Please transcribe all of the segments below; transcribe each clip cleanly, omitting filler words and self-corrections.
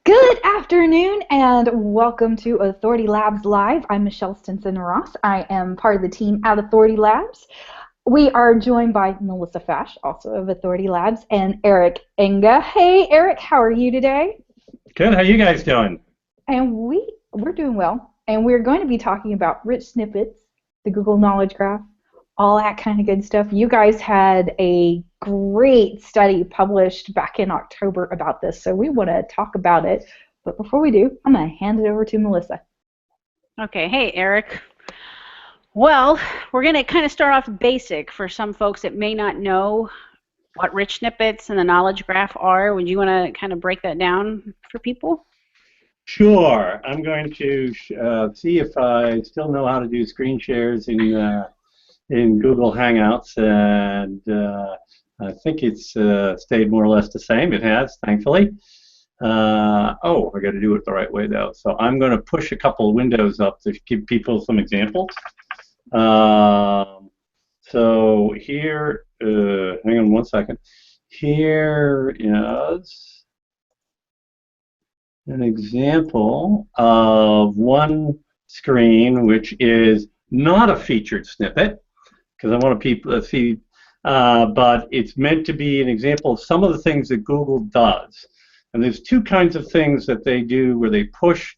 Good afternoon and welcome to Authority Labs Live. I'm Michelle Stinson-Ross. I am part of the team at Authority Labs. We are joined by Melissa Fash, also of Authority Labs, and Eric Enge. Hey, Eric, how are you today? Good. How you guys doing? And we're doing well. And we're going to be talking about Rich Snippets, the Google Knowledge Graph, all that kind of good stuff. You guys had a great study published back in October about this, so we want to talk about it. But before we do, I'm going to hand it over to Melissa. Okay. Hey, Eric. Well, we're going to kind of start off basic for some folks that may not know what rich snippets and the knowledge graph are. Would you want to kind of break that down for people? Sure. I'm going to see if I still know how to do screen shares in Google Hangouts, and I think it's stayed more or less the same. It has, thankfully. Oh, I got to do it the right way though. So I'm going to push a couple of windows up to give people some examples. So here, hang on one second. Here is an example of one screen which is not a featured snippet, because I want people to see, but it's meant to be an example of some of the things that Google does. And there's two kinds of things that they do where they push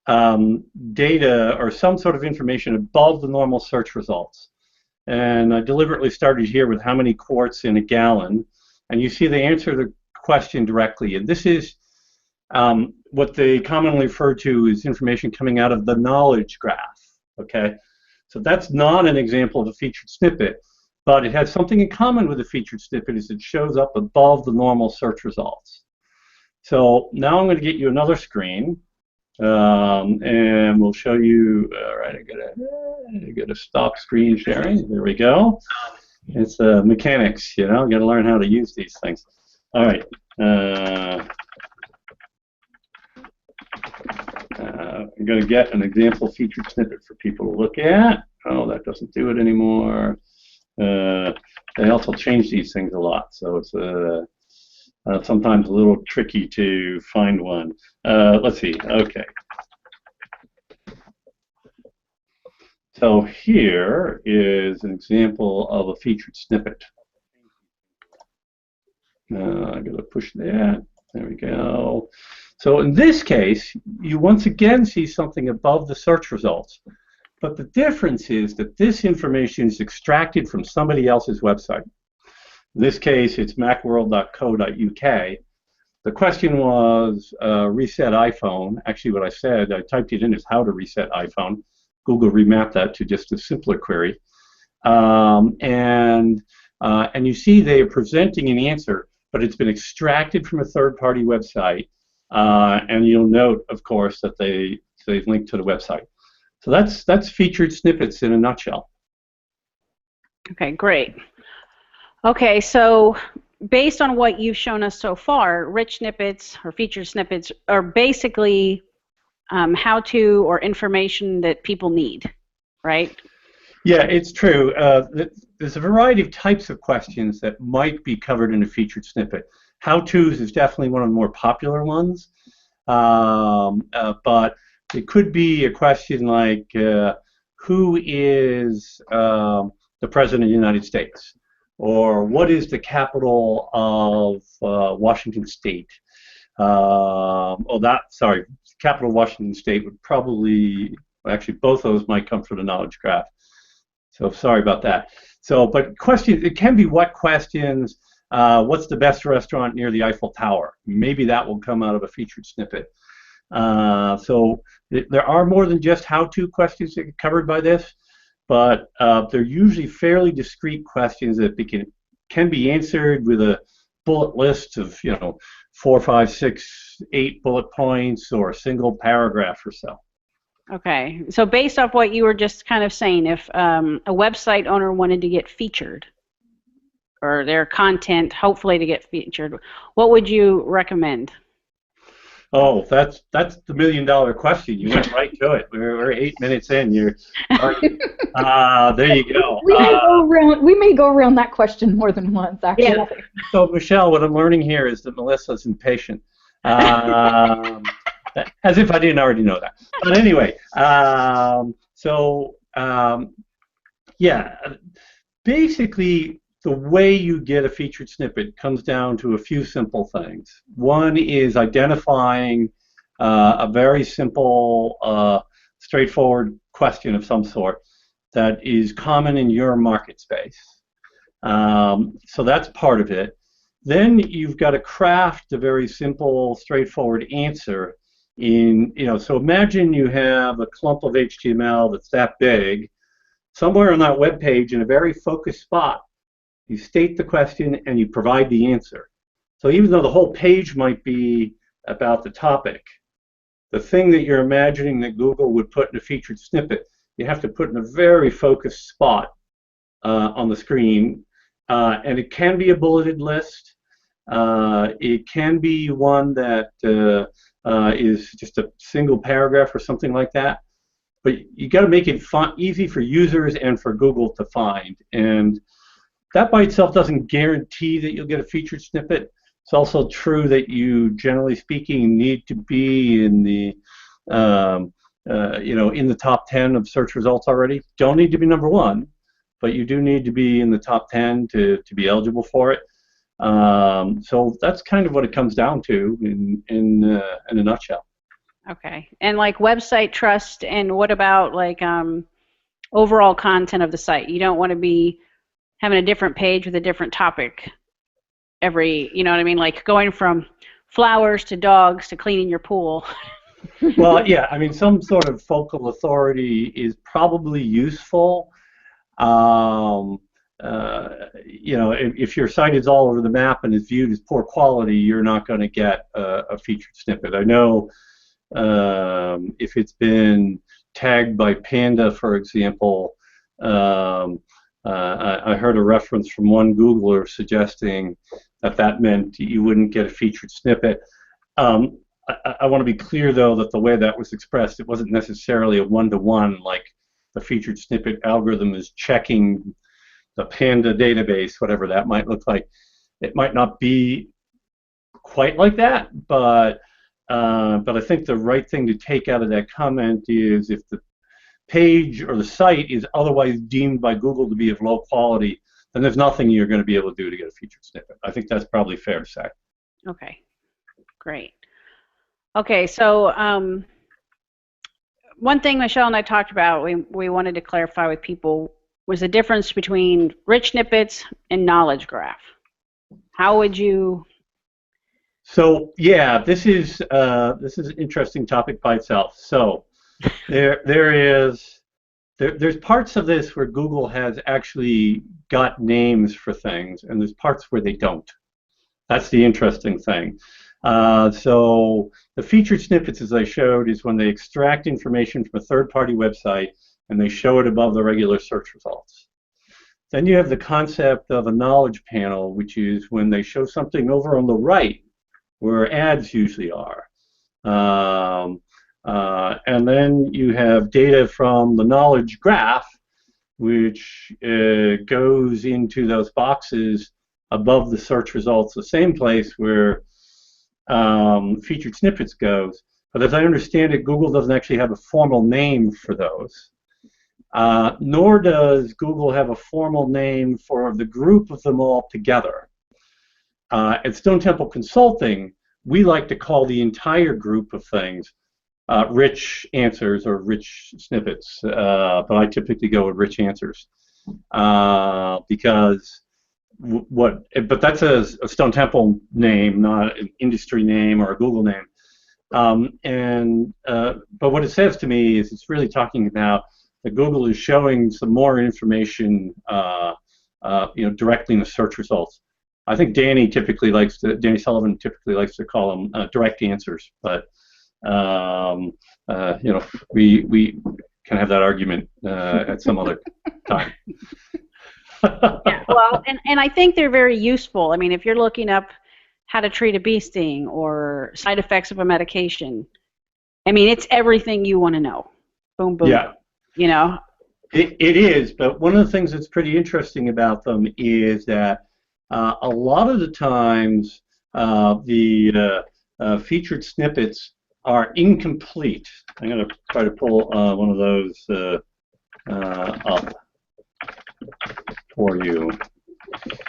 data or some sort of information above the normal search results. And I deliberately started here with how many quarts in a gallon. And you see they answer the question directly. And this is what they commonly refer to as information coming out of the knowledge graph. Okay, so that's not an example of a featured snippet, but it has something in common with a featured snippet, is it shows up above the normal search results. So now I'm going to get you another screen, and we'll show you. All right, I gotta stop screen sharing. There we go. It's mechanics, you know. Got to learn how to use these things. All right. I'm going to get an example featured snippet for people to look at. Oh, that doesn't do it anymore. They also change these things a lot, so it's sometimes a little tricky to find one. Let's see. Okay. So here is an example of a featured snippet. I'm going to push that. There we go. So in this case, you once again see something above the search results. But the difference is that this information is extracted from somebody else's website. In this case, it's macworld.co.uk. The question was reset iPhone. Actually, what I said, I typed it in as how to reset iPhone. Google remapped that to just a simpler query. And you see they are presenting an answer, but it's been extracted from a third-party website. And you'll note, of course, that they've linked to the website. So that's featured snippets in a nutshell. Okay, great. Okay, so based on what you've shown us so far, rich snippets or featured snippets are basically how-to or information that people need, right? Yeah, it's true. There's a variety of types of questions that might be covered in a featured snippet. How-tos is definitely one of the more popular ones, but it could be a question like, who is the President of the United States? Or what is the capital of Washington State? Capital of Washington State would probably, actually both of those might come from the knowledge graph. So sorry about that. So, but questions, it can be what questions, what's the best restaurant near the Eiffel Tower? Maybe that will come out of a featured snippet. So there are more than just how-to questions that are covered by this, but they're usually fairly discrete questions that can be answered with a bullet list of 4, 5, 6, 8 bullet points or a single paragraph or so. Okay, so based off what you were just kind of saying, if a website owner wanted to get featured, or their content hopefully to get featured, what would you recommend? Oh, that's the million-dollar question. You went right to it. We're 8 minutes in. There you go. We may go around that question more than once, actually. Yeah. So, Michelle, what I'm learning here is that Melissa's impatient. Um, as if I didn't already know that. But anyway, yeah, basically the way you get a featured snippet comes down to a few simple things. One is identifying a very simple, straightforward question of some sort that is common in your market space. So that's part of it. Then you've got to craft a very simple, straightforward answer so imagine you have a clump of HTML that's that big. Somewhere on that web page in a very focused spot, you state the question and you provide the answer. So even though the whole page might be about the topic, the thing that you're imagining that Google would put in a featured snippet, you have to put in a very focused spot on the screen. And it can be a bulleted list. It can be one that is just a single paragraph or something like that. But you got to make it easy for users and for Google to find. And that by itself doesn't guarantee that you'll get a featured snippet. It's also true that you, generally speaking, need to be in the in the top 10 of search results already. Don't need to be number one, but you do need to be in the top 10 to be eligible for it. So that's kind of what it comes down to in a nutshell. Okay. And like website trust, and what about like overall content of the site? You don't want to be having a different page with a different topic you know what I mean? Like going from flowers to dogs to cleaning your pool. Well, yeah, I mean, some sort of focal authority is probably useful. If your site is all over the map and is viewed as poor quality, you're not going to get a featured snippet. I know if it's been tagged by Panda, for example, I heard a reference from one Googler suggesting that meant you wouldn't get a featured snippet. I want to be clear, though, that the way that was expressed, it wasn't necessarily a one-to-one, like the featured snippet algorithm is checking the Panda database, whatever that might look like. It might not be quite like that, but I think the right thing to take out of that comment is if the page or the site is otherwise deemed by Google to be of low quality, then there's nothing you're going to be able to do to get a featured snippet. I think that's probably fair to say. Okay, great. Okay, so one thing Michelle and I talked about, we wanted to clarify with people, was the difference between rich snippets and knowledge graph. How would you? So yeah, this is an interesting topic by itself. So there's parts of this where Google has actually got names for things, and there's parts where they don't. That's the interesting thing. So the featured snippets, as I showed, is when they extract information from a third-party website and they show it above the regular search results. Then you have the concept of a knowledge panel, which is when they show something over on the right, where ads usually are. And then you have data from the knowledge graph, which goes into those boxes above the search results, the same place where featured snippets goes. But as I understand it, Google doesn't actually have a formal name for those. Nor does Google have a formal name for the group of them all together. At Stone Temple Consulting, we like to call the entire group of things rich answers or rich snippets, but I typically go with rich answers because but that's a Stone Temple name, not an industry name or a Google name. But what it says to me is it's really talking about that Google is showing some more information, directly in the search results. I think Danny Sullivan typically likes to call them direct answers, but we can have that argument at some other time. Yeah, well, and I think they're very useful. I mean, if you're looking up how to treat a bee sting or side effects of a medication, I mean, it's everything you want to know. Boom, boom. Yeah. You know? It is, but one of the things that's pretty interesting about them is that a lot of the times the featured snippets are incomplete. I'm going to try to pull one of those up for you,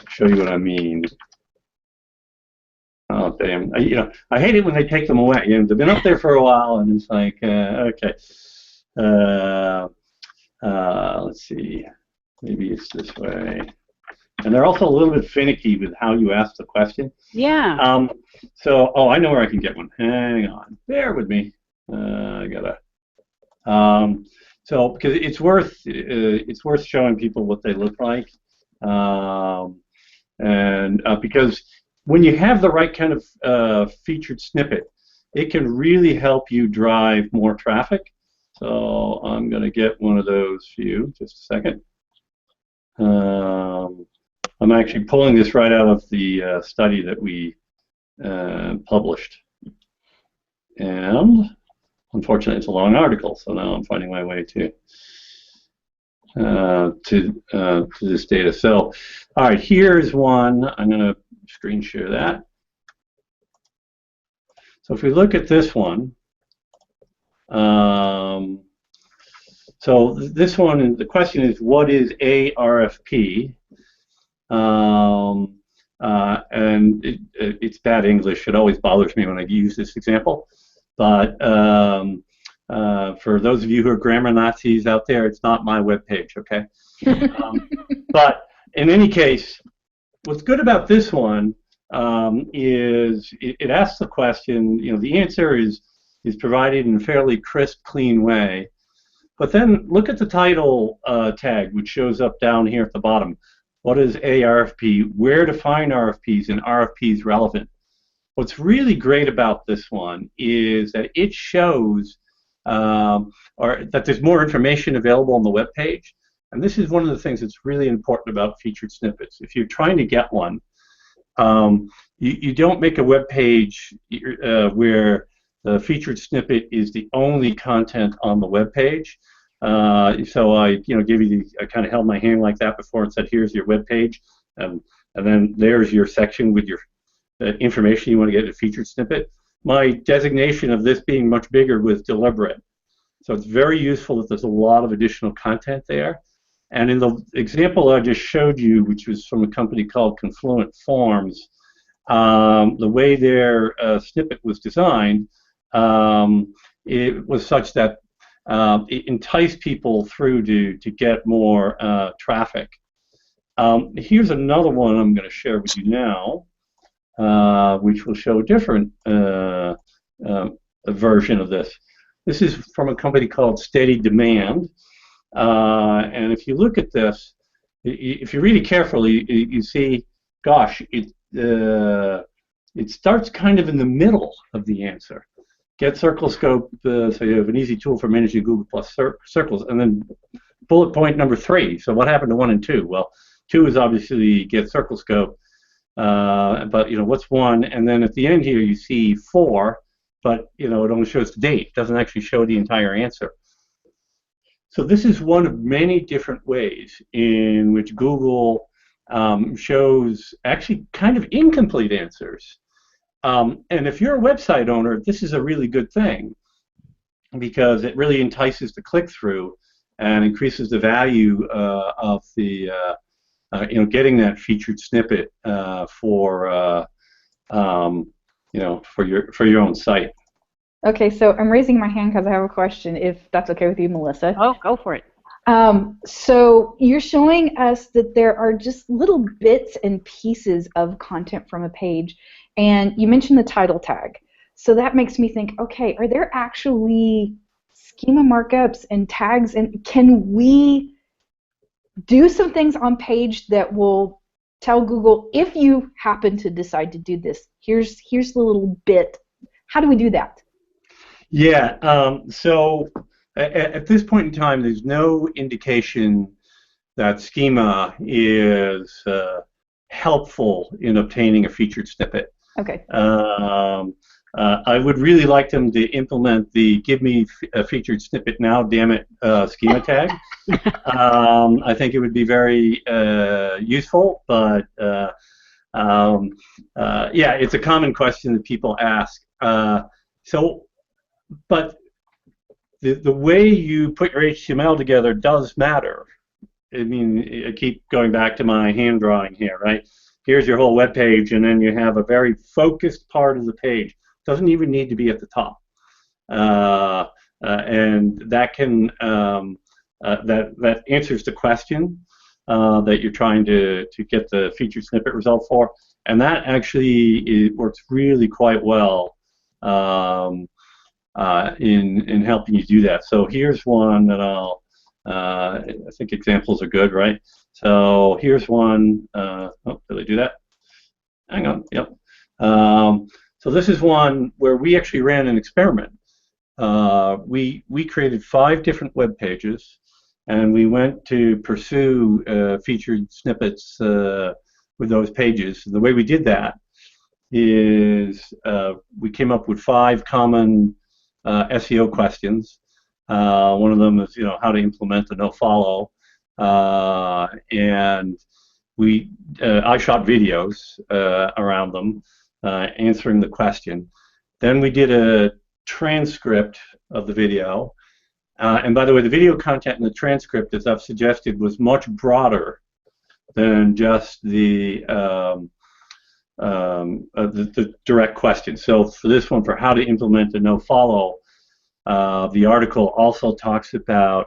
show you what I mean. Oh, damn. I hate it when they take them away. They've been up there for a while, and it's like, okay. Let's see. Maybe it's this way. And they're also a little bit finicky with how you ask the question. Yeah. I know where I can get one. Hang on. Bear with me. I gotta. Because it's worth showing people what they look like, because when you have the right kind of featured snippet, it can really help you drive more traffic. So I'm going to get one of those for you. Just a second. I'm actually pulling this right out of the study that we published. And unfortunately, it's a long article, so now I'm finding my way to this data. So, all right, here's one. I'm going to screen share that. So if we look at this one, so this one, the question is, what is ARFP? And it's bad English. It always bothers me when I use this example. But for those of you who are grammar Nazis out there, it's not my webpage, okay? But in any case, what's good about this one is it asks the question, the answer is provided in a fairly crisp, clean way. But then look at the title tag, which shows up down here at the bottom. What is ARFP? Where to find RFPs, and RFPs relevant? What's really great about this one is that it shows or that there's more information available on the web page. And this is one of the things that's really important about featured snippets. If you're trying to get one, you don't make a web page where the featured snippet is the only content on the web page. So I, I kind of held my hand like that before and said, "Here's your web page," and then there's your section with your information you want to get in a featured snippet. My designation of this being much bigger was deliberate. So it's very useful that there's a lot of additional content there. And in the example I just showed you, which was from a company called Confluent Forms, the way their snippet was designed, it was such that it enticed people through to get more traffic. Here's another one I'm going to share with you now, which will show a different version of this. This is from a company called Steady Demand. And if you look at this, if you read it carefully, you see, gosh, it starts kind of in the middle of the answer. Get Circle Scope, so you have an easy tool for managing Google Plus circles, and then bullet point number 3. So what happened to 1 and 2? Well, 2 is obviously Get Circle Scope, but what's 1? And then at the end here you see 4, but it only shows the date. It doesn't actually show the entire answer. So this is one of many different ways in which Google shows actually kind of incomplete answers. And if you're a website owner, this is a really good thing because it really entices the click-through and increases the value of the getting that featured snippet for your own site. Okay, so I'm raising my hand because I have a question, if that's okay with you, Melissa. Oh, go for it. So you're showing us that there are just little bits and pieces of content from a page, and you mentioned the title tag. So that makes me think, okay, are there actually schema markups and tags, and can we do some things on page that will tell Google, if you happen to decide to do this, here's the little bit. How do we do that? Yeah, so at this point in time, there's no indication that schema is helpful in obtaining a featured snippet. Okay. I would really like them to implement the "Give me a featured snippet now, damn it" schema tag. I think it would be very useful, but yeah, it's a common question that people ask. So, but the way you put your HTML together does matter. I mean, I keep going back to my hand drawing here, right? Here's your whole web page, and then you have a very focused part of the page. Doesn't even need to be at the top, and that can that answers the question that you're trying to get the featured snippet result for, and that actually works really quite well in helping you do that. So here's one that I think examples are good, right? So here's one. Oh, did I do that? Hang on. Yep. So this is one where we actually ran an experiment. We created 5 different web pages, and we went to pursue featured snippets with those pages. And the way we did that is we came up with 5 common SEO questions. One of them is, how to implement a no-follow, and I shot videos around them answering the question. Then we did a transcript of the video, and by the way, the video content in the transcript, as I've suggested, was much broader than just the direct question. So for this one, for how to implement a no-follow, the article also talks about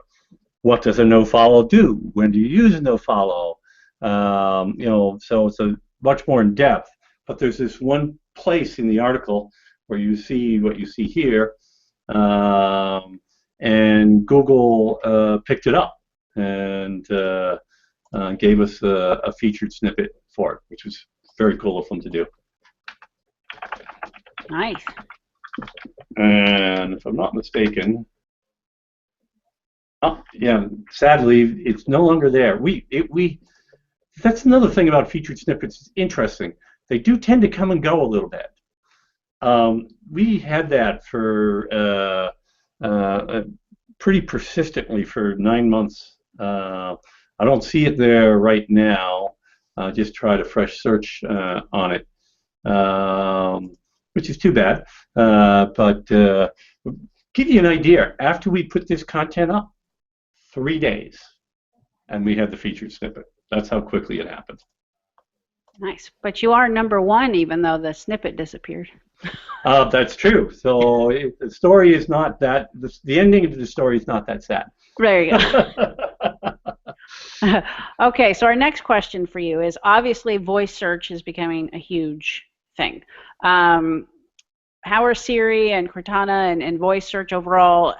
what does a no-follow do? When do you use a no-follow? So it's a much more in depth. But there's this one place in the article where you see what you see here, and Google picked it up and gave us a featured snippet for it, which was very cool of them to do. Nice. And if I'm not mistaken, oh yeah, sadly it's no longer there. That's another thing about featured snippets. It's interesting. They do tend to come and go a little bit. We had that for pretty persistently for 9 months. I don't see it there right now. Just tried a fresh search on it, which is too bad. But give you an idea, after we put this content up, 3 days, and we had the featured snippet. That's how quickly it happened. Nice. But you are #1, even though the snippet disappeared. That's true. So the story is not that, the ending of the story is not that sad. There you go. Okay, so our next question for you is, obviously voice search is becoming a huge thing. How are Siri and Cortana and voice search overall?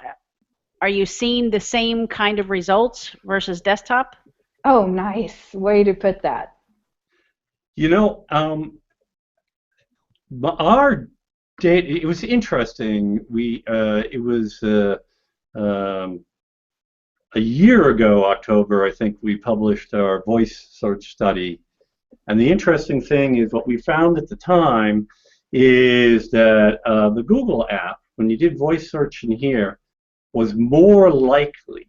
Are you seeing the same kind of results versus desktop? Oh, nice way to put that. Our data, it was interesting. It was a year ago, October, I think, we published our voice search study. And the interesting thing is what we found at the time is that the Google app, when you did voice search in here, was more likely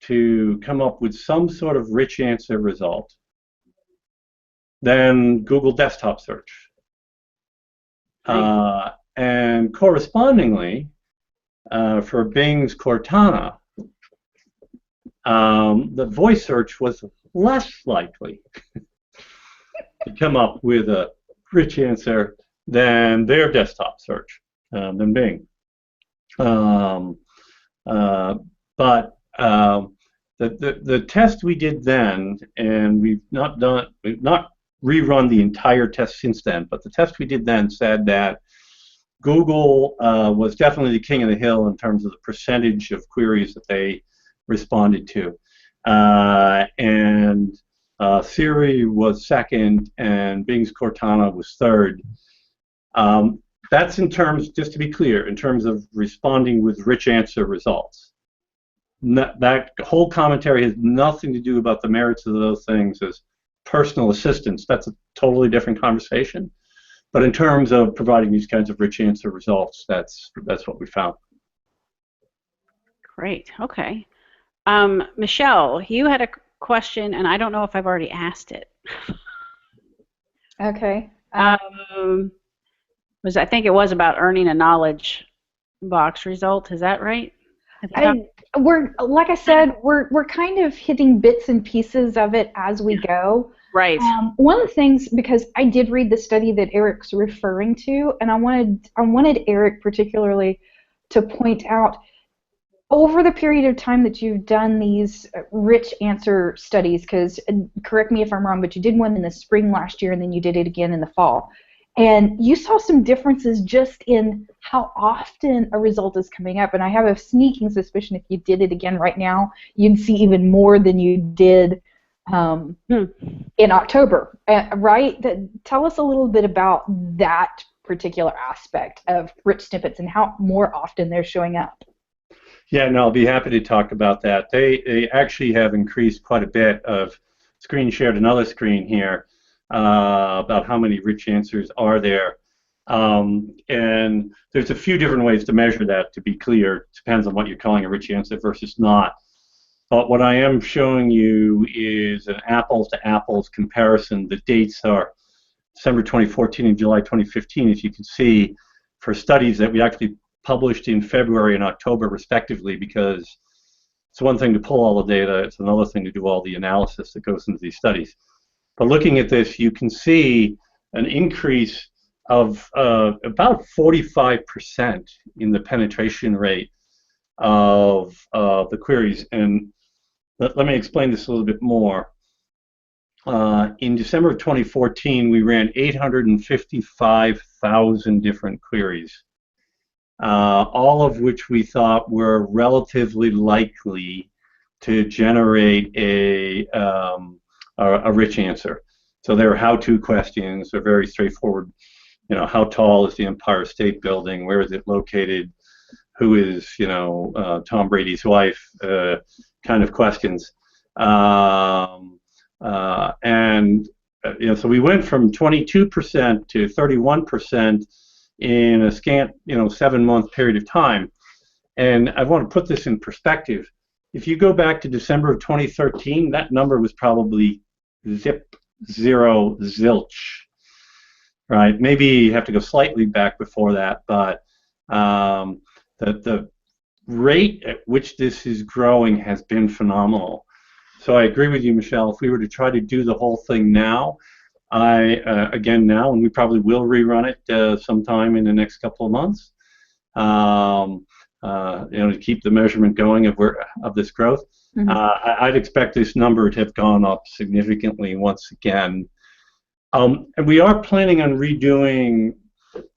to come up with some sort of rich answer result than Google desktop search. Nice. And correspondingly, for Bing's Cortana, the voice search was less likely to come up with a rich answer than their desktop search, than Bing. But the test we did then, and we've not rerun the entire test since then, but the test we did then said that Google was definitely the king of the hill in terms of the percentage of queries that they responded to, and Siri was second, and Bing's Cortana was third. That's in terms, just to be clear, in terms of responding with rich answer results. That whole commentary has nothing to do about the merits of those things as personal assistance. That's a totally different conversation. But in terms of providing these kinds of rich answer results, that's what we found. Great. Okay. Michelle, you had a question, and I don't know if I've already asked it. Okay. I think it was about earning a knowledge box result. Is that right? At the top? We're like I said, we're kind of hitting bits and pieces of it as we go. Right. One of the things, because I did read the study that Eric's referring to, and I wanted Eric particularly to point out, over the period of time that you've done these rich answer studies, because correct me if I'm wrong, but you did one in the spring last year and then you did it again in the fall. And you saw some differences just in how often a result is coming up. And I have a sneaking suspicion if you did it again right now, you'd see even more than you did in October, right? Tell us a little bit about that particular aspect of rich snippets and how more often they're showing up. Yeah, no, I'll be happy to talk about that. They actually have increased quite a bit. Of screen shared another screen here about how many rich answers are there. And there's a few different ways to measure that, to be clear. It depends on what you're calling a rich answer versus not. But what I am showing you is an apples-to-apples comparison. The dates are December 2014 and July 2015, as you can see, for studies that we actually published in February and October, respectively, because it's one thing to pull all the data, it's another thing to do all the analysis that goes into these studies. But looking at this, you can see an increase of about 45% in the penetration rate of the queries. And let me explain this a little bit more. In December of 2014, we ran 855,000 different queries, all of which we thought were relatively likely to generate a rich answer. So they were how-to questions. They're very straightforward. You know, how tall is the Empire State Building? Where is it located? Who is, Tom Brady's wife? Kind of questions. So we went from 22% to 31% in a scant, 7-month period of time. And I want to put this in perspective. If you go back to December of 2013, that number was probably zero, zilch, right? Maybe you have to go slightly back before that, but the rate at which this is growing has been phenomenal. So I agree with you, Michelle. If we were to try to do the whole thing now, and we probably will rerun it sometime in the next couple of months, to keep the measurement going of this growth. Mm-hmm. I'd expect this number to have gone up significantly once again. And we are planning on redoing.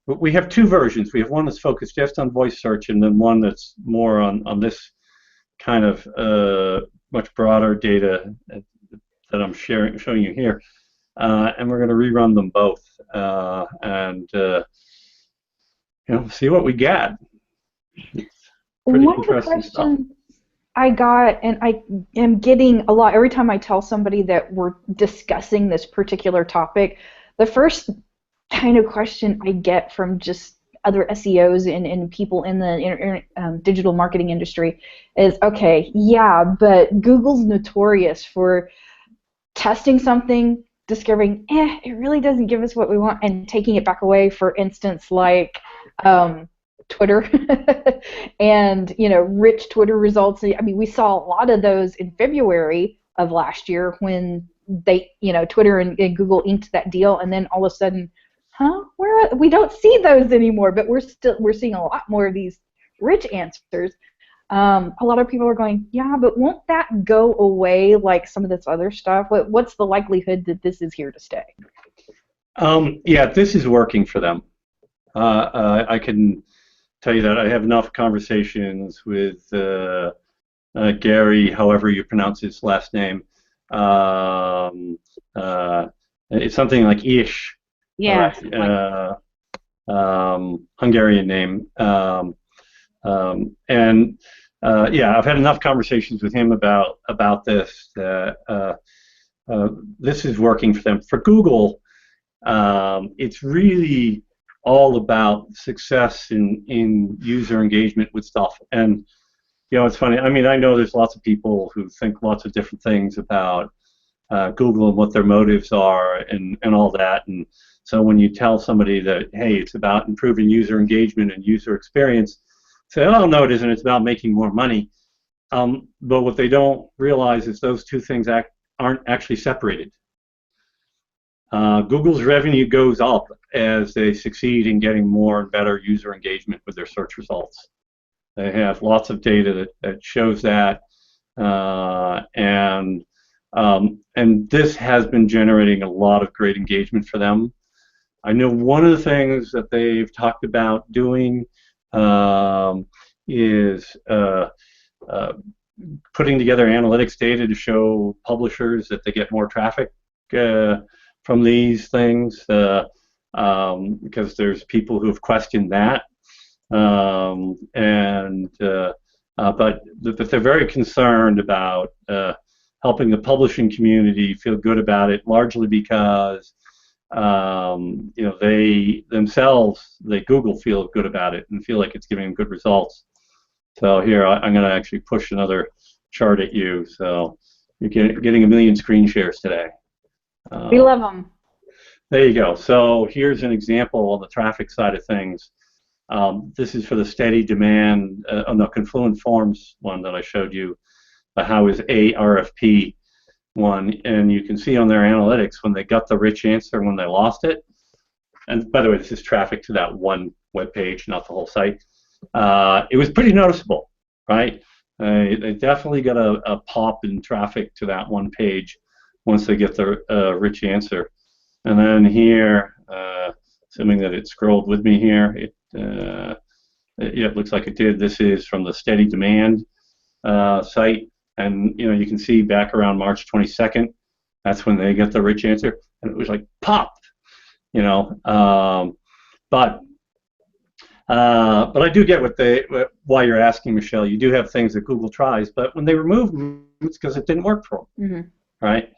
We have two versions. We have one that's focused just on voice search, and then one that's more on this kind of much broader data that I'm showing you here. And we're going to rerun them both and see what we get. It's pretty interesting stuff. I got, and I am getting a lot every time I tell somebody that we're discussing this particular topic, the first kind of question I get from just other SEOs and people in the digital marketing industry is, okay, yeah, but Google's notorious for testing something, discovering, it really doesn't give us what we want, and taking it back away, for instance, like Twitter and rich Twitter results. I mean, we saw a lot of those in February of last year when they, Twitter and Google inked that deal, and then all of a sudden, we don't see those anymore, but we're seeing a lot more of these rich answers. A lot of people are going, yeah, but won't that go away like some of this other stuff? What's the likelihood that this is here to stay? Yeah, this is working for them. I can tell you that I have enough conversations with Gary, however you pronounce his last name. It's something like Ish. Yeah. Hungarian name. I've had enough conversations with him about this. This is working for them. For Google, it's really all about success in user engagement with stuff. And it's funny. I mean, I know there's lots of people who think lots of different things about Google and what their motives are and all that. And so when you tell somebody that, hey, it's about improving user engagement and user experience, say, oh, no, it isn't. It's about making more money. But what they don't realize is those two things aren't actually separated. Google's revenue goes up as they succeed in getting more and better user engagement with their search results. They have lots of data that shows that, and this has been generating a lot of great engagement for them. I know one of the things that they've talked about doing is putting together analytics data to show publishers that they get more traffic from these things, because there's people who have questioned that, but they're very concerned about helping the publishing community feel good about it, largely because they themselves, Google, feel good about it and feel like it's giving them good results. So here, I'm going to actually push another chart at you. So you're getting 1 million screen shares today. We love them. There you go. So here's an example on the traffic side of things. This is for the steady demand on the Confluent Forms one that I showed you. The how is a RFP one, and you can see on their analytics when they got the rich answer, when they lost it. And by the way, this is traffic to that one web page, not the whole site. It was pretty noticeable, right? They definitely got a pop in traffic to that one page once they get the rich answer. And then here, assuming that it scrolled with me here, it looks like it did. This is from the steady demand site, and you can see back around March 22nd, that's when they get the rich answer, and it was like pop, but I do get why you're asking, Michelle. You do have things that Google tries, but when they remove them, it's because it didn't work for them, right?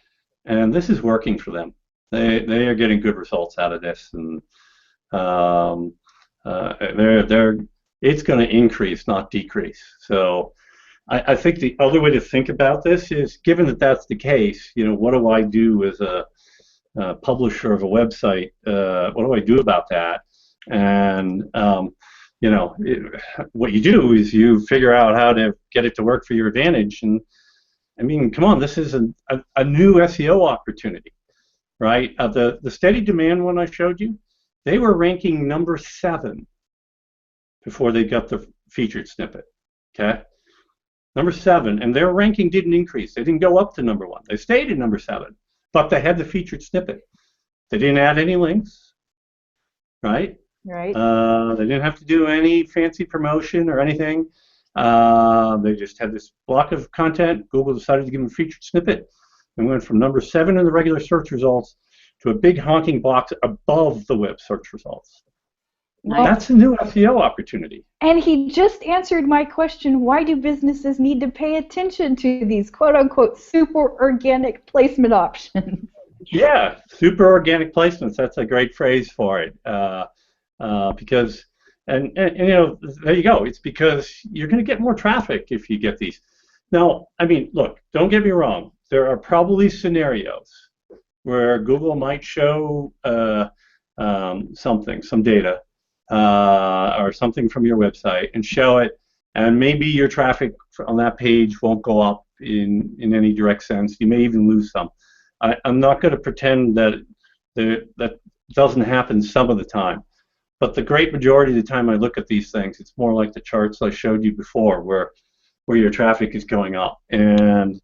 And this is working for them. They are getting good results out of this, and it's going to increase, not decrease. So I think the other way to think about this is, given that that's the case, what do I do as a publisher of a website? What do I do about that? And what you do is you figure out how to get it to work for your advantage. And I mean, come on, this is a new SEO opportunity, right? The steady demand one I showed you, they were ranking number 7 before they got the featured snippet. Okay, number 7, and their ranking didn't increase. They didn't go up to number 1. They stayed at number 7, but they had the featured snippet. They didn't add any links, right? Right. They didn't have to do any fancy promotion or anything. They just had this block of content. Google decided to give them a featured snippet and went from number 7 in the regular search results to a big honking box above the web search results. Well, that's a new SEO opportunity. And he just answered my question, why do businesses need to pay attention to these quote-unquote super organic placement options? Yeah, super organic placements. That's a great phrase for it. Because, and there you go. It's because you're going to get more traffic if you get these. Now, I mean, look, don't get me wrong. There are probably scenarios where Google might show some data or something from your website and show it, and maybe your traffic on that page won't go up in any direct sense. You may even lose some. I'm not going to pretend that that doesn't happen some of the time. But the great majority of the time I look at these things, it's more like the charts I showed you before, where your traffic is going up, and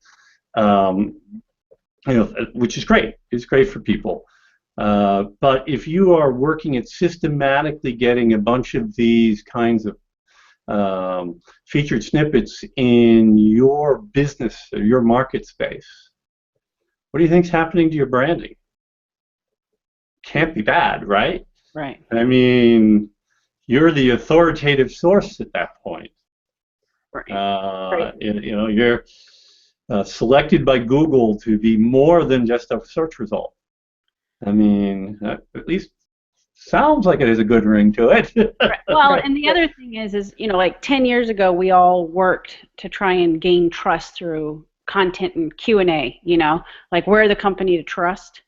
which is great. It's great for people. But if you are working at systematically getting a bunch of these kinds of featured snippets in your business or your market space, what do you think's happening to your branding? Can't be bad, right? Right. I mean, you're the authoritative source at that point. Right. Right. You're selected by Google to be more than just a search result. I mean, that at least sounds like it has a good ring to it. Right. Well, and the other thing is like 10 years ago, we all worked to try and gain trust through content and Q&A, you know, like we're the company to trust.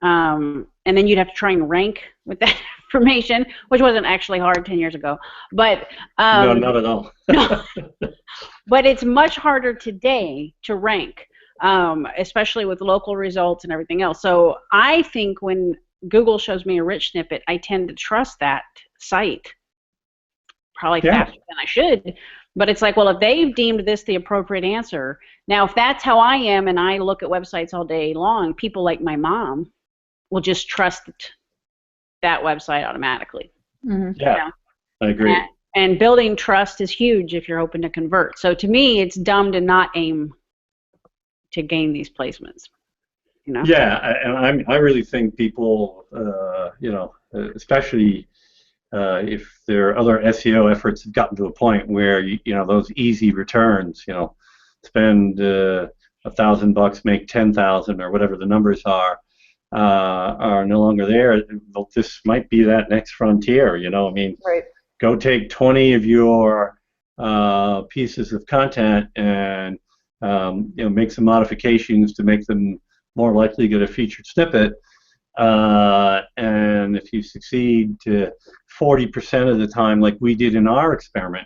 And then you'd have to try and rank with that information, which wasn't actually hard 10 years ago. But No, not at all. no, but it's much harder today to rank, especially with local results and everything else. So I think when Google shows me a rich snippet, I tend to trust that site probably faster than I should. But it's like, well, if they've deemed this the appropriate answer, now if that's how I am and I look at websites all day long, people like my mom will just trust that website automatically. Mm-hmm. Yeah, you know? I agree. And building trust is huge if you're hoping to convert. So to me, it's dumb to not aim to gain these placements. You know? Yeah, and I really think people, you know, especially if their other SEO efforts have gotten to a point where you know those easy returns, you know, spend $1,000, make 10,000 or whatever the numbers are no longer there. This might be that next frontier. You know, I mean, right. Go take 20 of your pieces of content and you know, make some modifications to make them more likely to get a featured snippet. And if you succeed to 40% of the time, like we did in our experiment,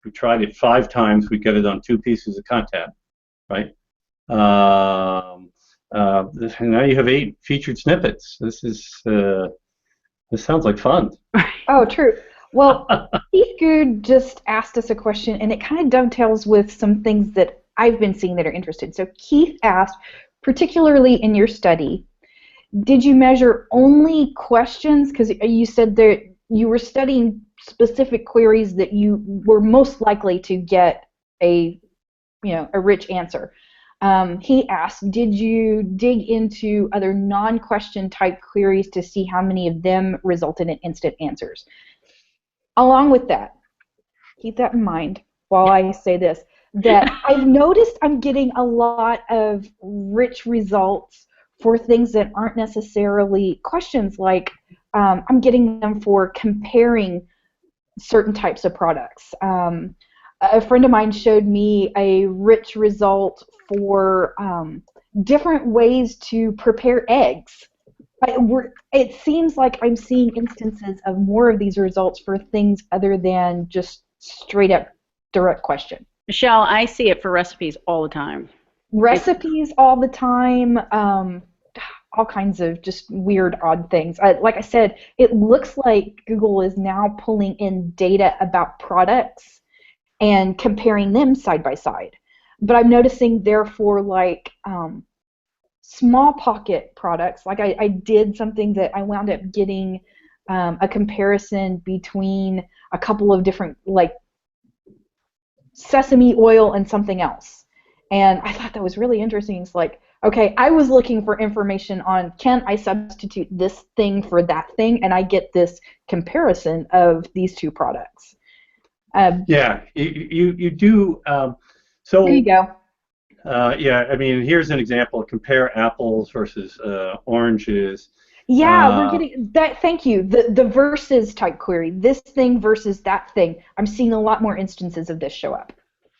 we tried it 5 times, we get it on 2 pieces of content, right? Now you have 8 featured snippets. This sounds like fun. Oh, true. Well, Keith Good just asked us a question, and it kind of dovetails with some things that I've been seeing that are interested. So Keith asked, particularly in your study, did you measure only questions? Because you said that you were studying specific queries that you were most likely to get a rich answer. He asked, did you dig into other non-question type queries to see how many of them resulted in instant answers? Along with that, keep that in mind while I say this, that I've noticed I'm getting a lot of rich results for things that aren't necessarily questions, like I'm getting them for comparing certain types of products. A friend of mine showed me a rich result for different ways to prepare eggs. It seems like I'm seeing instances of more of these results for things other than just straight up direct question. Michelle, I see it for recipes all the time. Recipes all the time, all kinds of just weird, odd things. Like I said, it looks like Google is now pulling in data about products and comparing them side by side. But I'm noticing, therefore, like small pocket products, like I did something that I wound up getting a comparison between a couple of different, like sesame oil and something else. And I thought that was really interesting. It's like, okay, I was looking for information on, can I substitute this thing for that thing, and I get this comparison of these 2 products. Yeah, you do. So there you go. Yeah, I mean, here's an example. Compare apples versus oranges. Yeah, we're getting that. Thank you. The versus type query. This thing versus that thing. I'm seeing a lot more instances of this show up.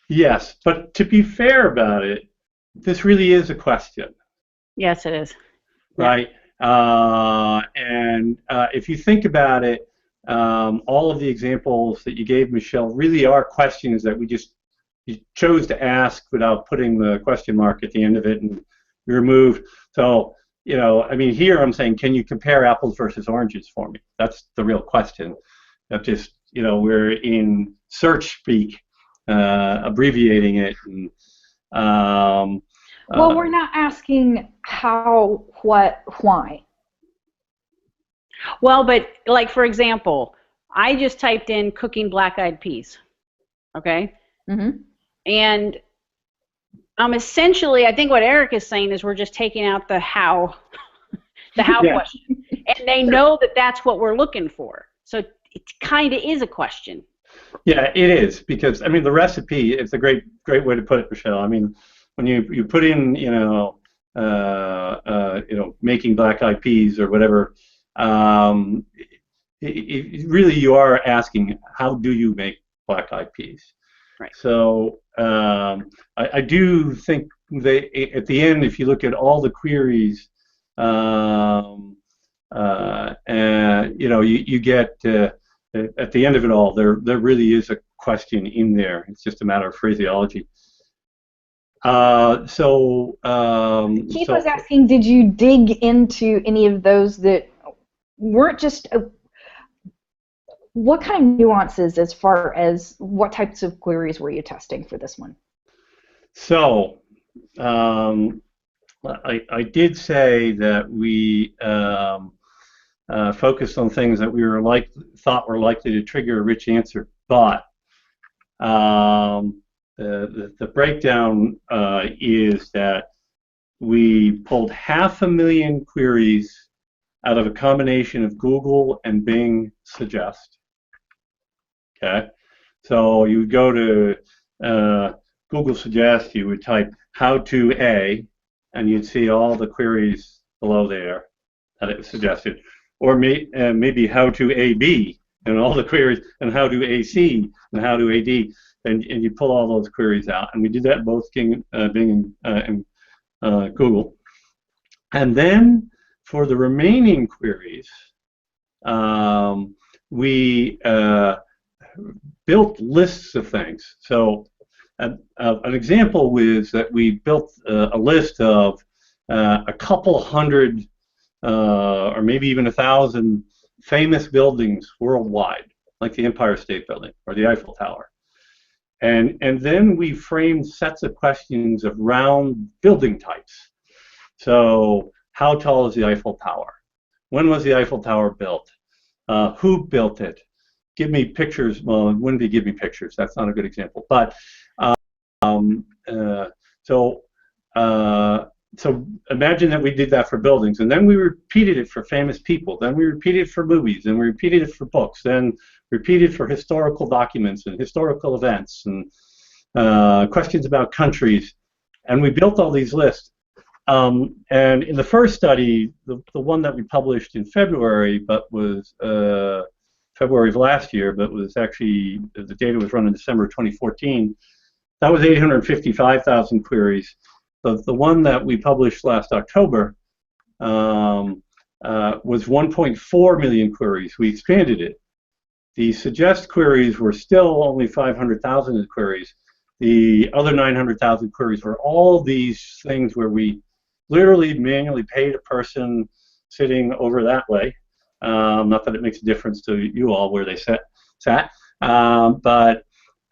Yes, but to be fair about it, this really is a question. Yes, it is. Right? And if you think about it, all of the examples that you gave, Michelle, really are questions that you chose to ask without putting the question mark at the end of it and removed. So, you know, I mean, here I'm saying, can you compare apples versus oranges for me? That's the real question. That just, you know, we're in search speak, abbreviating it. And, well, we're not asking how, what, why. Well, but like, for example, I just typed in cooking black-eyed peas, okay? Mm-hmm. And essentially, I think what Eric is saying is we're just taking out the how, question. And they know that that's what we're looking for. So it kind of is a question. Yeah, it is, because, I mean, the recipe is a great way to put it, Michelle. I mean, when you put in, making black-eyed peas or whatever, really you are asking, how do you make black-eyed peas? Right. So I do think at the end, if you look at all the queries, and you get at the end of it all, there really is a question in there. It's just a matter of phraseology. Keith was asking, did you dig into any of those that weren't just what kind of nuances as far as what types of queries were you testing for this one? So I did say that we focused on things that we thought were likely to trigger a rich answer, but the breakdown is that we pulled 500,000 queries out of a combination of Google and Bing Suggest. Okay, so you would go to Google Suggest, you would type how to A, and you'd see all the queries below there that it was suggested. Or maybe how to AB, and all the queries, and how to AC, and how to AD, and you pull all those queries out. And we did that in both Bing and Google. And then for the remaining queries, we built lists of things. So an example was that we built a list of a couple hundred or maybe even 1,000 famous buildings worldwide, like the Empire State Building or the Eiffel Tower. And then we framed sets of questions around building types. So how tall is the Eiffel Tower? When was the Eiffel Tower built? Who built it? Give me pictures. Well, when did he give me pictures? That's not a good example. But so imagine that we did that for buildings, and then we repeated it for famous people, then we repeated it for movies, and we repeated it for books, then repeated for historical documents and historical events and questions about countries, and we built all these lists. And in the first study, the one that we published in February, but was February of last year, but was actually, the data was run in December 2014, that was 855,000 queries. The one that we published last October was 1.4 million queries. We expanded it. The suggest queries were still only 500,000 queries. The other 900,000 queries were all these things where we literally manually paid a person sitting over that way. Not that it makes a difference to you all where they sat,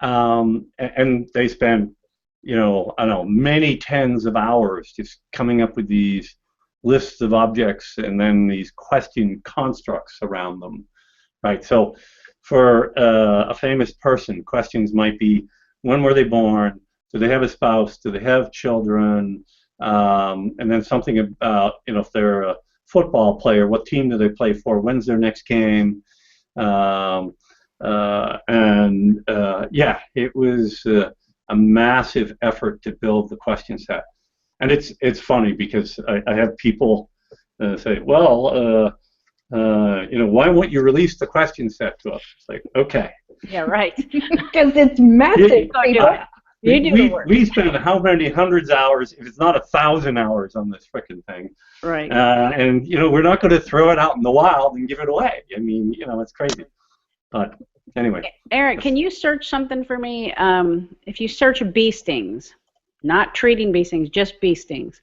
and they spent, I don't know, many tens of hours just coming up with these lists of objects and then these question constructs around them, right? So for a famous person, questions might be, when were they born? Do they have a spouse? Do they have children? And then something about, if they're a football player, what team do they play for? When's their next game? Yeah, it was a massive effort to build the question set. And it's funny because I have people say, well, why won't you release the question set to us? It's like, okay. Yeah, right. Because it's massive. We spend how many hundreds of hours, if it's not 1,000 hours on this frickin' thing. Right. And, we're not going to throw it out in the wild and give it away. I mean, it's crazy. But anyway. Eric, can you search something for me? If you search bee stings, not treating bee stings, just bee stings.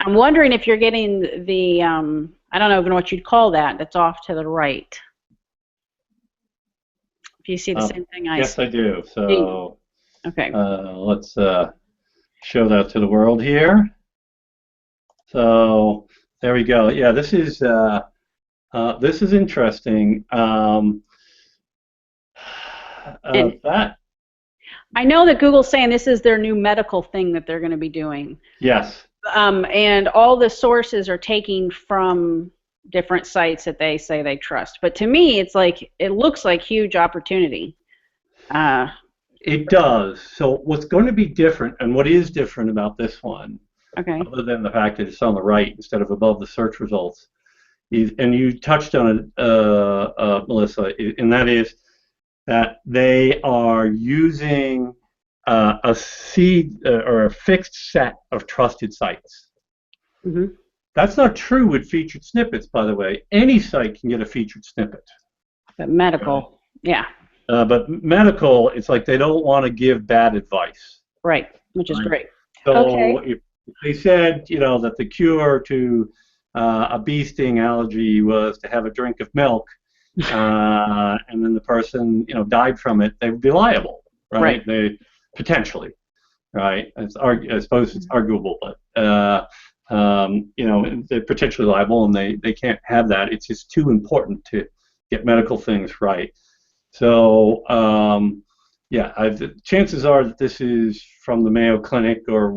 I'm wondering if you're getting the, I don't know even what you'd call that, that's off to the right. If you see the same thing I see. Yes, I do. So okay. Let's show that to the world here. So there we go. Yeah, this is interesting. That I know that Google's saying this is their new medical thing that they're going to be doing. Yes. And all the sources are taking from different sites that they say they trust. But to me, it's like, it looks like huge opportunity. It does. So what's going to be different, and what is different about this one, okay, other than the fact that it's on the right instead of above the search results, is, and you touched on it, Melissa, and that is that they are using a seed or a fixed set of trusted sites. Mm-hmm. That's not true with featured snippets, by the way. Any site can get a featured snippet. But medical, yeah. But medical, it's like they don't want to give bad advice. Right, which is Right. great. So if they said, that the cure to a bee sting allergy was to have a drink of milk, and then the person, died from it, they would be liable, right? Right. They potentially, right? I suppose it's arguable, but they're potentially liable, and they can't have that. It's just too important to get medical things right. So, chances are that this is from the Mayo Clinic or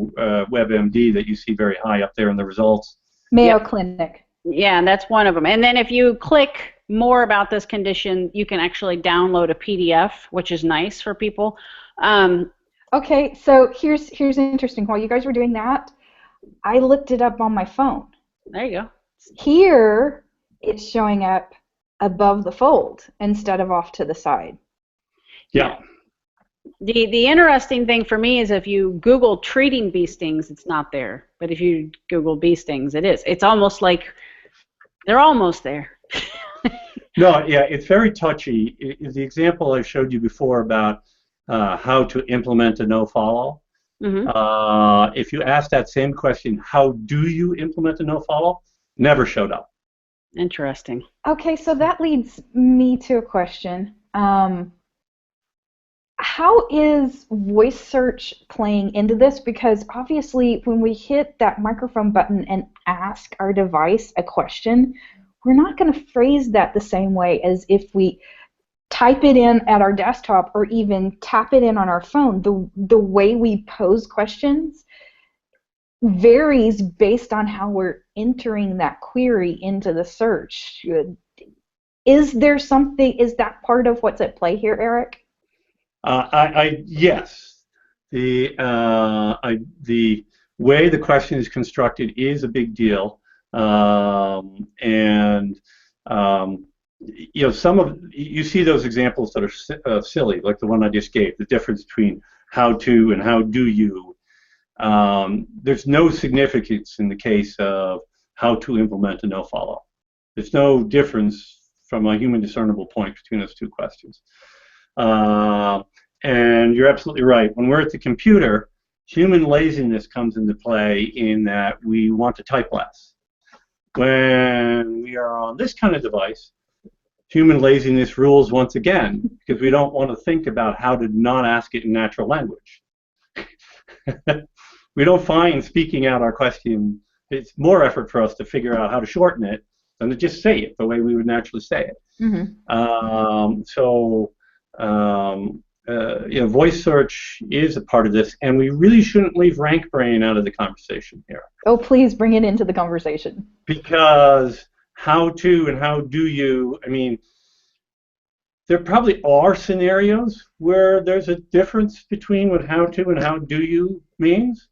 WebMD that you see very high up there in the results. Mayo Clinic. Yeah, that's one of them. And then if you click more about this condition, you can actually download a PDF, which is nice for people. Okay, so here's interesting. While you guys were doing that, I looked it up on my phone. There you go. Here, it's showing up above the fold instead of off to the side. Yeah. The interesting thing for me is if you Google treating bee stings, it's not there. But if you Google bee stings, it is. It's almost like they're almost there. No, yeah, it's very touchy. The example I showed you before about how to implement a nofollow. Mm-hmm. If you ask that same question, how do you implement a nofollow? Never showed up. Interesting. Okay, so that leads me to a question. How is voice search playing into this? Because obviously when we hit that microphone button and ask our device a question, we're not going to phrase that the same way as if we type it in at our desktop or even tap it in on our phone. The way we pose questions varies based on how we're entering that query into the search. Is that part of what's at play here, Eric? Yes. The way the question is constructed is a big deal, you see those examples that are silly, like the one I just gave. The difference between how to and how do you. There's no significance in the case of how to implement a nofollow. There's no difference from a human discernible point between those two questions. And you're absolutely right. When we're at the computer, human laziness comes into play in that we want to type less. When we are on this kind of device, human laziness rules once again because we don't want to think about how to not ask it in natural language. We don't find speaking out our question, it's more effort for us to figure out how to shorten it than to just say it the way we would naturally say it. Mm-hmm. Voice search is a part of this, and we really shouldn't leave rank brain out of the conversation here. Oh, please bring it into the conversation. Because how to and how do you, there probably are scenarios where there's a difference between what how to and how do you means,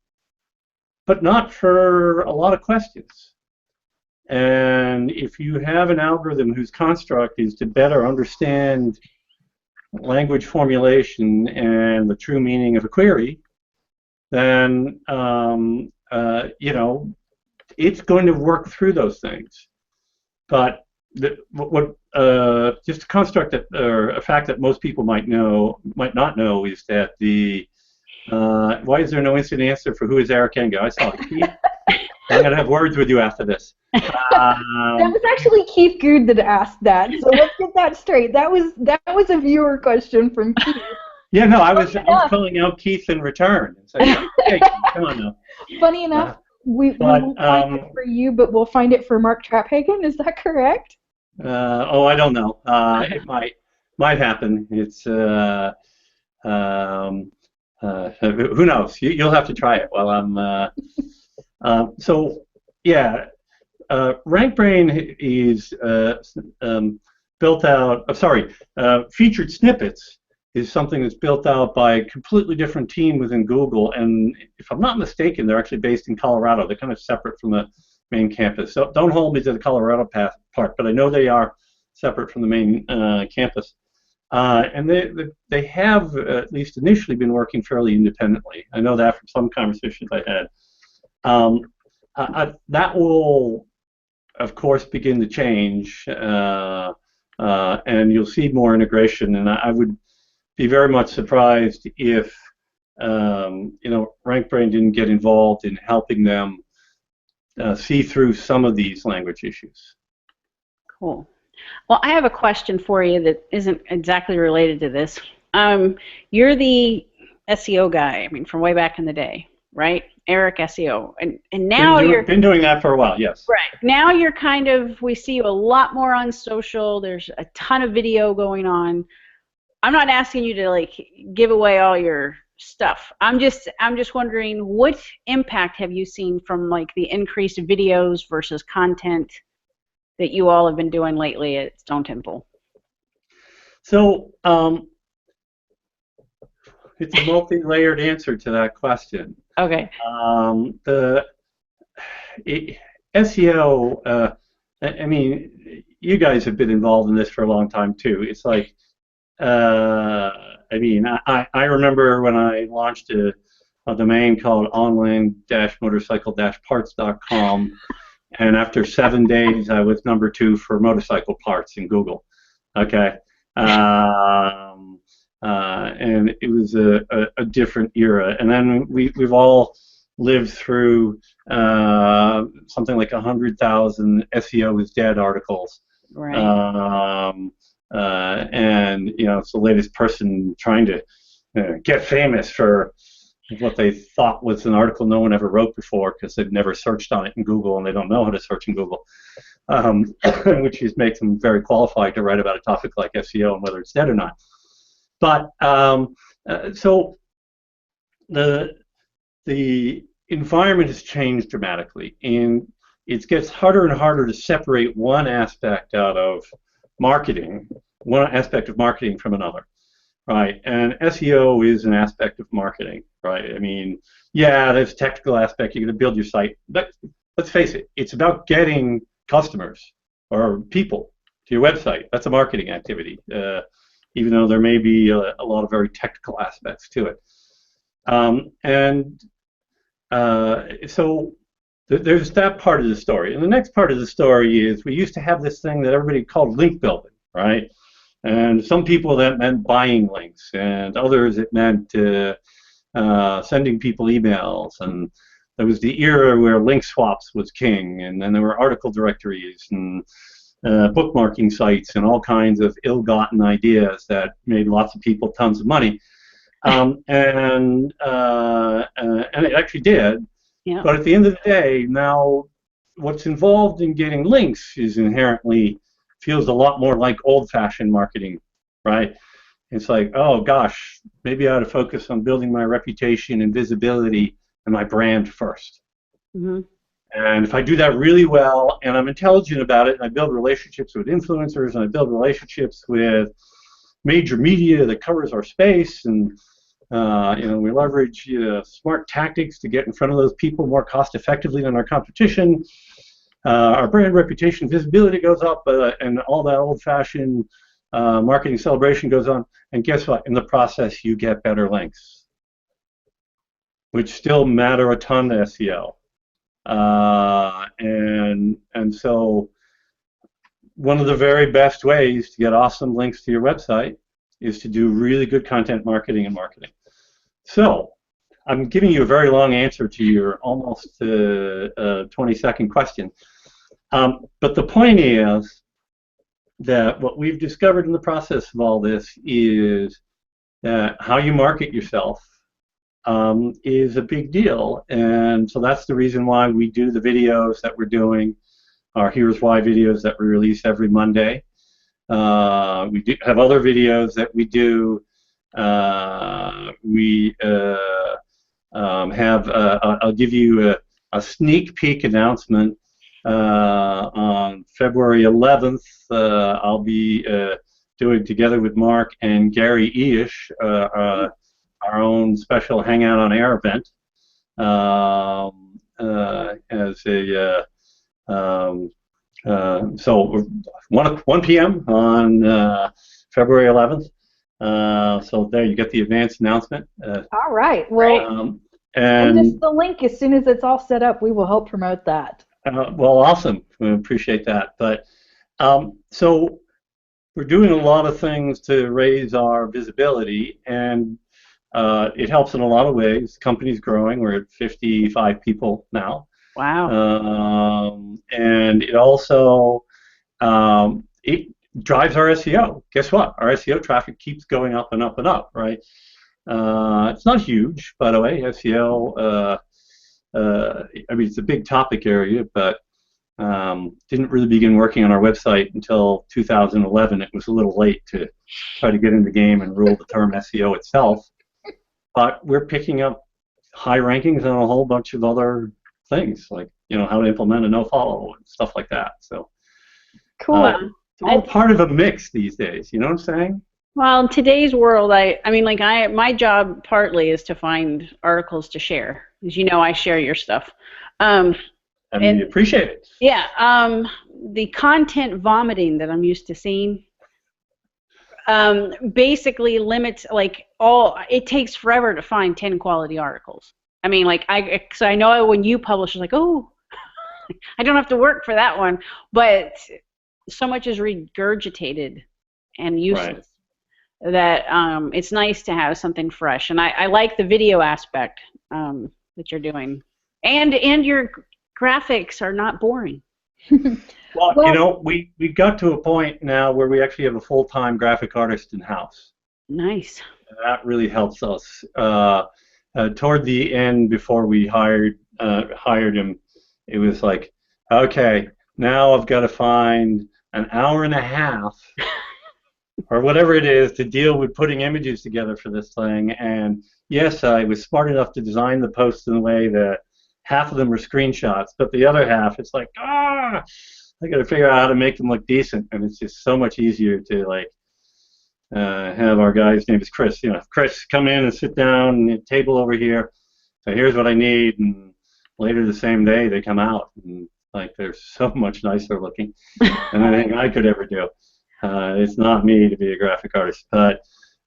but not for a lot of questions. And if you have an algorithm whose construct is to better understand language formulation and the true meaning of a query, then it's going to work through those things. But just a construct that, or a fact that most people might not know, is that why is there no instant answer for who is Eric Enge? I saw it. Keith, I'm going to have words with you after this. That was actually Keith Good that asked that, so let's get that straight. That was a viewer question from Keith. Yeah, no, I was calling out Keith in return. So, hey, come on now. Funny enough, we won't find it for you, but we'll find it for Mark Traphagen. Is that correct? I don't know. It might happen. It's who knows? You'll have to try it while I'm. Rank brain is built out. Featured snippets is something that's built out by a completely different team within Google, and if I'm not mistaken, they're actually based in Colorado. They're kind of separate from the main campus. So don't hold me to the Colorado part, but I know they are separate from the main campus. And they have, at least initially, been working fairly independently. I know that from some conversations I had. That will, of course, begin to change, and you'll see more integration. And I would be very much surprised if RankBrain didn't get involved in helping them see through some of these language issues. Cool. Well, I have a question for you that isn't exactly related to this. You're the SEO guy, I mean, from way back in the day, right? Eric SEO. And now you're been doing that for a while, yes. Right. Now you're kind of, we see you a lot more on social. There's a ton of video going on. I'm not asking you to like give away all your stuff. I'm just wondering, what impact have you seen from like the increased videos versus content that you all have been doing lately at Stone Temple? So it's a multi-layered answer to that question. Okay. SEO, I mean, you guys have been involved in this for a long time too. It's like, I mean, I remember when I launched a domain called online-motorcycle-parts.com, and after 7 days, I was #2 for motorcycle parts in Google. Okay, and it was a different era. And then we've all lived through something like 100,000 SEO is dead articles. Right. And it's the latest person trying to get famous for what they thought was an article no one ever wrote before because they've never searched on it in Google and they don't know how to search in Google, which makes them very qualified to write about a topic like SEO and whether it's dead or not. But so the environment has changed dramatically, and it gets harder and harder to separate one aspect out of marketing, one aspect of marketing from another, right? And SEO is an aspect of marketing, right? I mean, yeah, there's a technical aspect. You're going to build your site, but let's face it, it's about getting customers or people to your website. That's a marketing activity, even though there may be a lot of very technical aspects to it. So there's that part of the story. And the next part of the story is we used to have this thing that everybody called link building, right? And some people that meant buying links, and others it meant sending people emails. And there was the era where link swaps was king, and then there were article directories and bookmarking sites and all kinds of ill-gotten ideas that made lots of people tons of money. And it actually did. Yeah. But at the end of the day, now what's involved in getting links is inherently feels a lot more like old-fashioned marketing, right? It's like, oh gosh, maybe I ought to focus on building my reputation and visibility and my brand first. Mm-hmm. And if I do that really well, and I'm intelligent about it, and I build relationships with influencers, and I build relationships with major media that covers our space, and we leverage smart tactics to get in front of those people more cost effectively than our competition. Our brand reputation, visibility goes up, and all that old-fashioned marketing celebration goes on. And guess what? In the process, you get better links, which still matter a ton to SEO. And so one of the very best ways to get awesome links to your website is to do really good content marketing and marketing. So I'm giving you a very long answer to your almost 20-second question. But the point is that what we've discovered in the process of all this is that how you market yourself is a big deal. And so that's the reason why we do the videos that we're doing, our Here's Why videos that we release every Monday. We do have other videos that we do. I'll give you a sneak peek announcement. On February 11th, I'll be doing, together with Mark and Gary Eish, our own special Hangout on Air event so 1 p.m. on February 11th. So there you get the advanced announcement. All right. Well, send us And the link as soon as it's all set up. We will help promote that. well, awesome. We appreciate that. But so we're doing a lot of things to raise our visibility, and it helps in a lot of ways. The company's growing. We're at 55 people now. Wow. And it also it drives our SEO. Guess what? Our SEO traffic keeps going up and up and up, right? It's not huge, by the way, SEO. I mean, it's a big topic area, but didn't really begin working on our website until 2011. It was a little late to try to get in the game and rule the term SEO itself. But we're picking up high rankings on a whole bunch of other things, like how to implement a no-follow and stuff like that. So cool. It's all part of a mix these days. You know what I'm saying? Well, in today's world, I mean, like my job partly is to find articles to share. As you know, I share your stuff. And we appreciate it. Yeah. The content vomiting that I'm used to seeing basically limits, it takes forever to find 10 quality articles. I mean, so I know when you publish, it's like, oh, I don't have to work for that one. But so much is regurgitated and useless that it's nice to have something fresh. And I like the video aspect that you're doing. And your graphics are not boring. Well, we got to a point now where we actually have a full-time graphic artist in-house. Nice. And that really helps us. Toward the end, before we hired him, it was like, okay, now I've got to find an hour and a half or whatever it is to deal with putting images together for this thing. And yes, I was smart enough to design the posts in a way that half of them were screenshots, but the other half, it's like, I got to figure out how to make them look decent. And it's just so much easier to have our guy, his name is Chris. Chris, come in and sit down at the table over here. So here's what I need, and later the same day they come out, and they're so much nicer looking than anything I could ever do. It's not me to be a graphic artist, but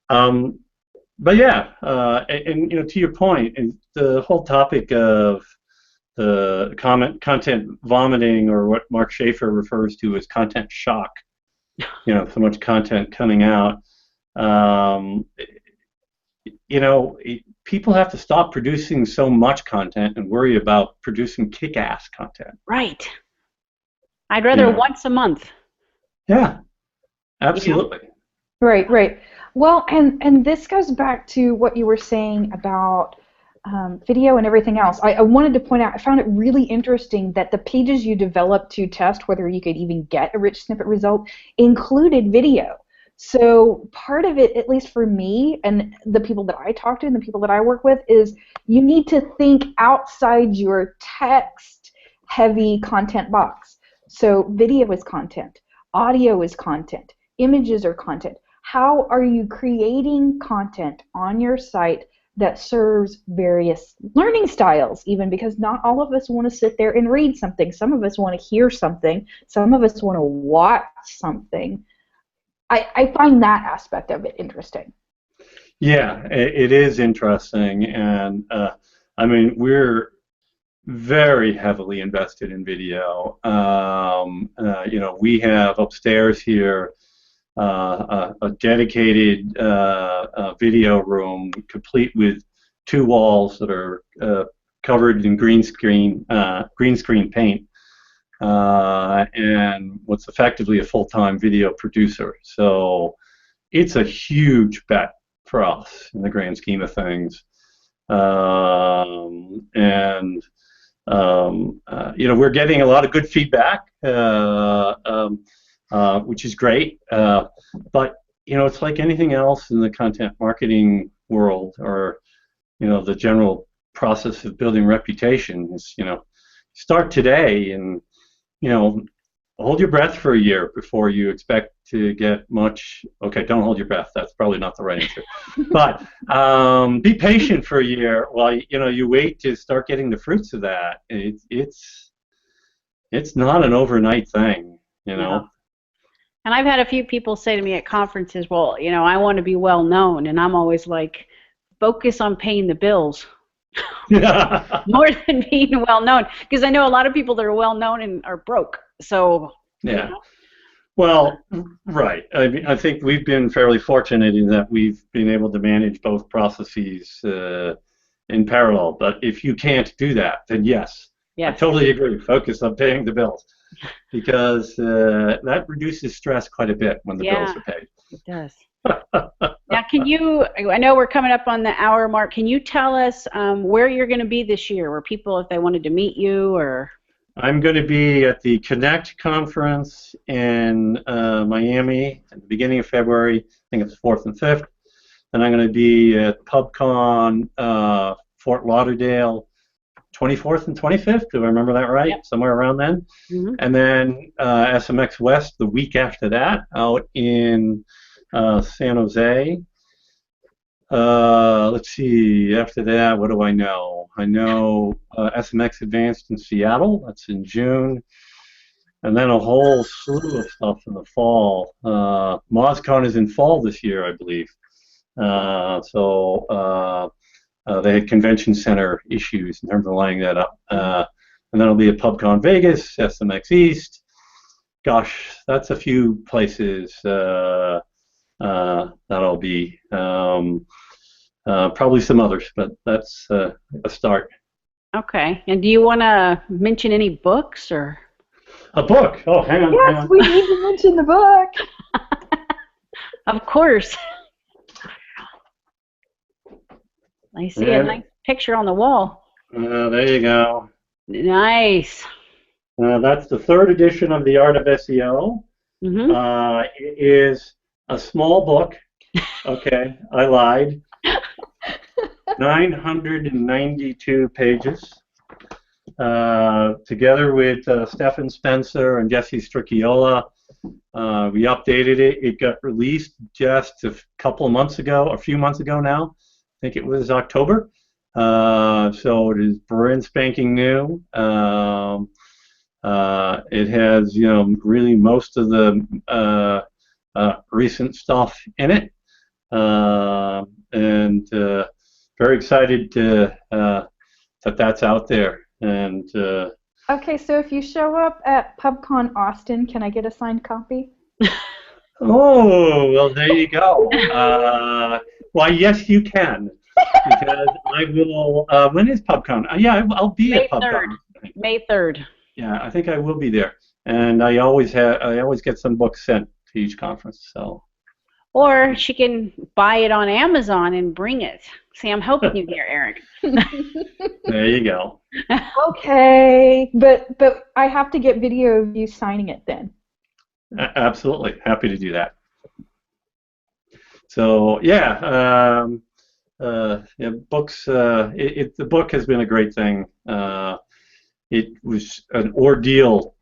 yeah, and to your point, the whole topic of the content vomiting, or what Mark Schaefer refers to as content shock. So much content coming out. People have to stop producing so much content and worry about producing kick-ass content. Right. I'd rather once a month. Yeah, absolutely. Right. Well, and this goes back to what you were saying about video and everything else. I wanted to point out, I found it really interesting that the pages you developed to test whether you could even get a rich snippet result included video. So part of it, at least for me and the people that I talk to and the people that I work with, is you need to think outside your text-heavy content box. So video is content, audio is content, images are content. How are you creating content on your site that serves various learning styles, even, because not all of us want to sit there and read something. Some of us want to hear something. Some of us want to watch something. I find that aspect of it interesting. Yeah, it is interesting, and I mean, we're very heavily invested in video. We have upstairs here a dedicated video room, complete with 2 walls that are covered in green screen paint, and what's effectively a full-time video producer. So it's a huge bet for us in the grand scheme of things. We're getting a lot of good feedback, which is great. But it's like anything else in the content marketing world, or the general process of building reputation. Is start today and hold your breath for a year before you expect to get much. Okay, don't hold your breath. That's probably not the right answer. But be patient for a year while you wait to start getting the fruits of that. It's not an overnight thing, No. And I've had a few people say to me at conferences, well, you know, I want to be well known. And I'm always like, focus on paying the bills more than being well known. Because I know a lot of people that are well known and are broke. So, Yeah. you know. Well, right. I mean, I think we've been fairly fortunate in that we've been able to manage both processes in parallel. But if you can't do that, then yes. I totally agree. Focus on paying the bills, because that reduces stress quite a bit when the bills are paid. It does. Now, I know we're coming up on the hour mark. Can you tell us where you're going to be this year, where people, if they wanted to meet you, or? I'm going to be at the Connect conference in Miami at the beginning of February. I think it's 4th and 5th. And I'm going to be at PubCon Fort Lauderdale 24th and 25th. Do I remember that right? Yep. Somewhere around then. Mm-hmm. And then SMX West the week after that out in San Jose. Let's see, after that, what do I know? I know SMX Advanced in Seattle, that's in June, and then a whole slew of stuff in the fall. MozCon is in fall this year, I believe. So they had convention center issues in terms of lining that up. And then I'll be at PubCon Vegas, SMX East. Gosh, that's a few places that'll be. Probably some others, but that's a start. Okay. And do you want to mention any books or? A book? Oh, hang on. Yes, we need to mention the book. Of course. I see a nice picture on the wall. There you go. Nice. That's the 3rd edition of The Art of SEO. Mm-hmm. It is a small book. Okay, I lied. 992 pages. Together with Stefan Spencer and Jesse Stricchiola, we updated it. It got released just a few months ago now. I think it was October. So it is brand spanking new. It has, really most of the recent stuff in it. And very excited that's out there. And okay, so if you show up at PubCon Austin, can I get a signed copy? Oh, well, there you go. Why, yes, you can. Because I will. When is PubCon? Yeah, I'll be at PubCon. May 3rd. Yeah, I think I will be there. And I always get some books sent to each conference. So. Or she can buy it on Amazon and bring it. See, I'm helping you here, Eric. There you go. Okay, but I have to get video of you signing it then. Absolutely, happy to do that. So yeah, books. The book has been a great thing. It was an ordeal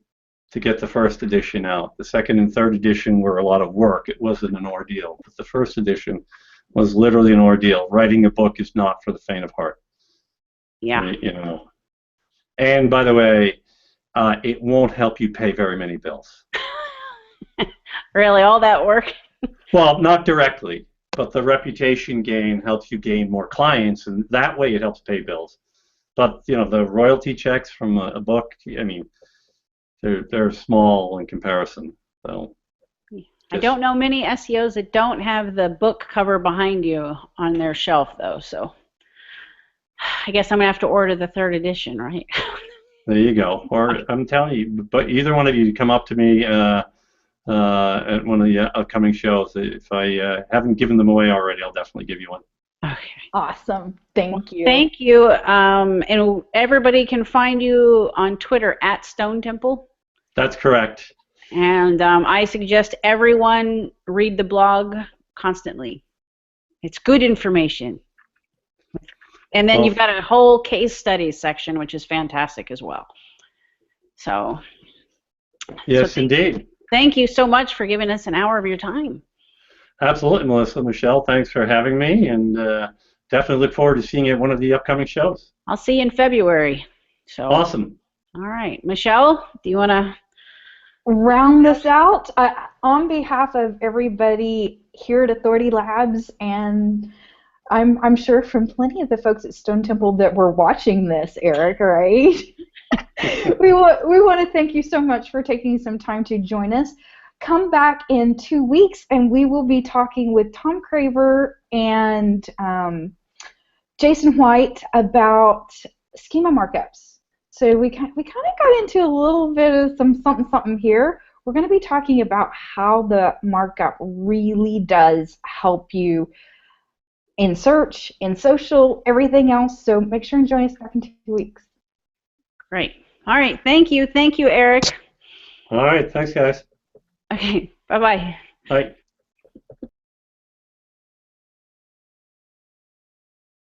to get the 1st edition out. The 2nd and 3rd edition were a lot of work. It wasn't an ordeal. But the 1st edition was literally an ordeal. Writing a book is not for the faint of heart. Yeah. And by the way, it won't help you pay very many bills. Really, all that work? Well, not directly, but the reputation gain helps you gain more clients, and that way it helps pay bills. But the royalty checks from a book, I mean, they're small in comparison. So I don't know many SEOs that don't have the book cover behind you on their shelf, though. So I guess I'm gonna have to order the 3rd edition, right? There you go. Or I'm telling you, but either one of you come up to me at one of the upcoming shows. If I haven't given them away already, I'll definitely give you one. Okay. Awesome. Thank you. Thank you. And everybody can find you on Twitter at Stone Temple. That's correct. And I suggest everyone read the blog constantly. It's good information. And then you've got a whole case studies section, which is fantastic as well. So. Yes, indeed. Thank you so much for giving us an hour of your time. Absolutely, Melissa. Michelle, thanks for having me, and definitely look forward to seeing you at one of the upcoming shows. I'll see you in February. So. Awesome. All right. Michelle, do you want to round this out? on behalf of everybody here at Authority Labs, and I'm sure from plenty of the folks at Stone Temple that were watching this, Eric, right? we want to thank you so much for taking some time to join us. Come back in 2 weeks, and we will be talking with Tom Craver and Jason White about schema markups. So we kind of got into a little bit of some something here. We're going to be talking about how the markup really does help you in search, in social, everything else. So make sure and join us back in 2 weeks. Great. All right. Thank you. Thank you, Eric. All right. Thanks, guys. Okay. Bye-bye. Bye.